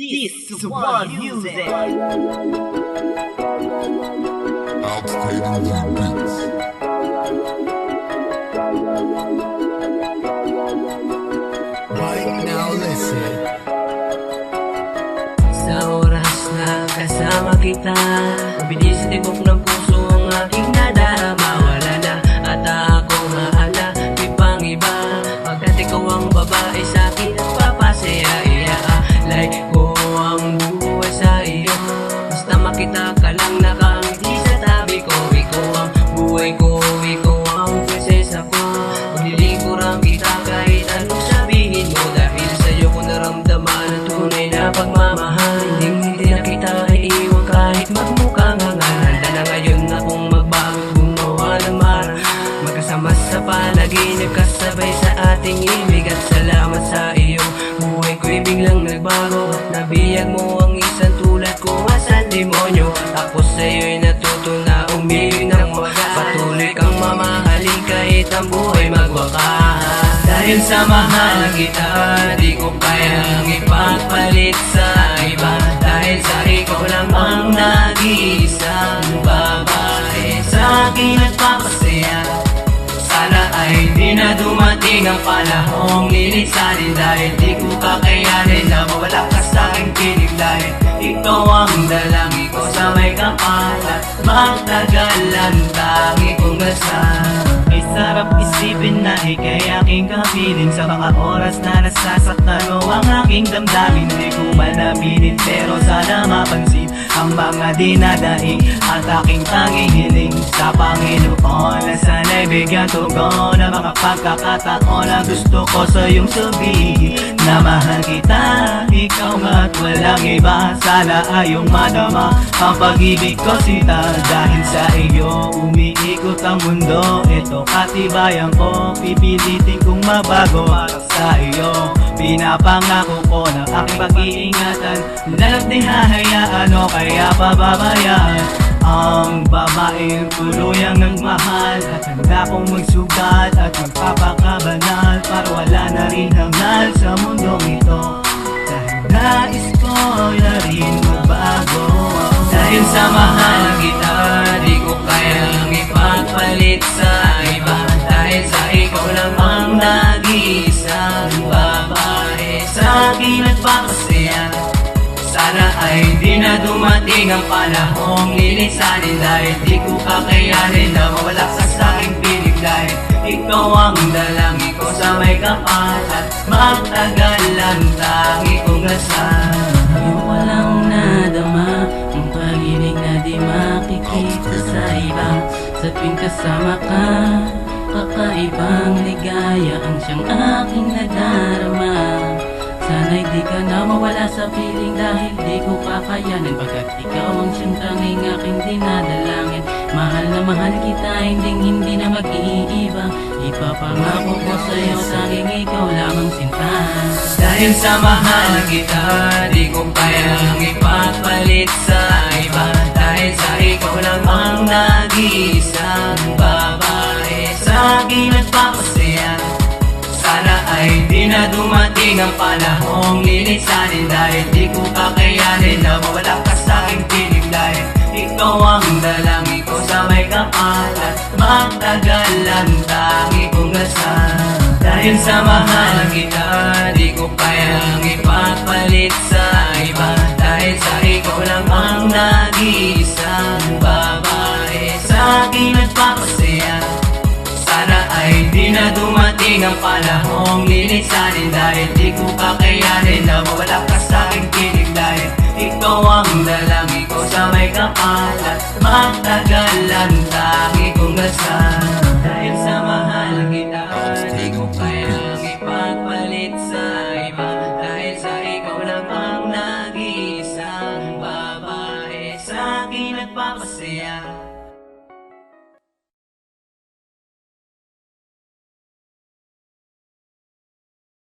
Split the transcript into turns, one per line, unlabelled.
This is One Music.
Outstanding beats. Right now, listen.
Sa oras na kasama kita, mabilis tibok ng puso ang aking nadarama. Wala na at ako mahanapin pang iba, pagkat ikaw ang babae sa akin at papasaya. Iaalay ko ang buhay sa iyo, basta makita ka lang nakangiti sa tabi ko. Ikaw ang buhay ko, ikaw ang prinsesa ko, maglilingkuran kita kahit anong sabihin mo. Dahil sa'yo ko naramdaman ang tunay na pagmamahal. Hindi na kita iiwan kahit magmukhang hangal. Handa na ngayon akong magbago, gumawa ng marang, magkasama sa panaginip, kasabay sa ating ibig. At salamat sa iyo, buhay ko'y biglang nagbago. Nabiyag mo ang isang tulad ko, asang demonyo. Ako sa'yo'y natuto na umiling ng wagas, patuloy kang mamahalin kahit ang buhay magwakas. Dahil sa mahal kita, di ko kayang ipagpalit sa iba. Dahil sa ikaw lang ang nag-iisang babae sa akin nagpapasaya. Sana ay di na dumating ang panahong lilisanin, dahil di ko kakayanin na mawala ka sa aking piling. Dahil ikaw ang dalangin ko sa may kapal, at magtagal ang tangi kong dasal.
Ay sarap isipin na ika'y aking kapiling, sa mga oras na nasasaktan mo ang aking damdamin. Di ko man aminin pero sana mapansin ang mga dinadaing at aking tanging hiling sa Panginoon, na sana'y bigyan tugon ang mga pagkakataon na gusto ko sa iyong sabihin na mahal kita, ikaw nga at walang iba. Sana ayong madama ang pag-ibig ko sinta, dahil sa iyo umiikot ang mundo. Ito katibayan ko, pipilitin kong mabago para sa iyo. Pinapangako ko na aking pag-iingatan, lalo't di hahayaan o kaya pababayaan ang babaeng tuluyang nagmahal, at handa kong magsugat at magpapakabanal para wala na rin hangal sa mundong ito. Dahil nais ko na rin magbago.
Dahil sa mahal kita, di ko kayang ipagpalit sa iba. Dahil sa ikaw lang ang nag-iisang babae sa akin nagpapasaya. Sana ay di na dumating ang panahong lilisanin, dahil di ko kakayanin na mawala ka sa aking piling. Dahil ikaw ang dalangin ko sa may kapal, at magtagal ang tangi kong dasal.
Ayoko lang nadama ang pag-ibig na di makikita sa iba. Sa tuwing kasama ka, kakaibang ligaya ang siyang aking nadarama. Sana'y di ka na mawala sa piling, dahil di ko kakayanin, pagkat ikaw ang siyang tanging aking dinadalangin. Mahal na mahal kita, hindi na mag-iiba. Ipapangako ko sa'yo, tanging ikaw lamang sinta.
Dahil sa mahal kita, di ko kayang ipagpalit sa iba. Dahil sa ikaw lang ang nag-iisang babae sa akin nagpapasaya. Sana ay di na dumating ang panahong lilisanin, dahil di ko kakayanin na mawala ka sa aking piling. Dahil ikaw ang dalangin ko sa may kapal, at magtagal ang tangi kong dasal. Dahil sa mahal kita, di ko kayang ipagpalit sa iba. Dahil sa ikaw lang ang nag-iisang babae sa akin nagpapasaya. Sana ay di na dumating ang panahong lilisanin, dahil di ko kakayanin na mawala ka sa aking piling. Dahil ikaw ang dalangin ko sa may kapal, at magtagal ang tangi kong dasal. Dahil sa mahal kita, di ko kayang ipagpalit sa iba. Dahil sa ikaw lang ang nag-iisang babae sa akin nagpapasaya.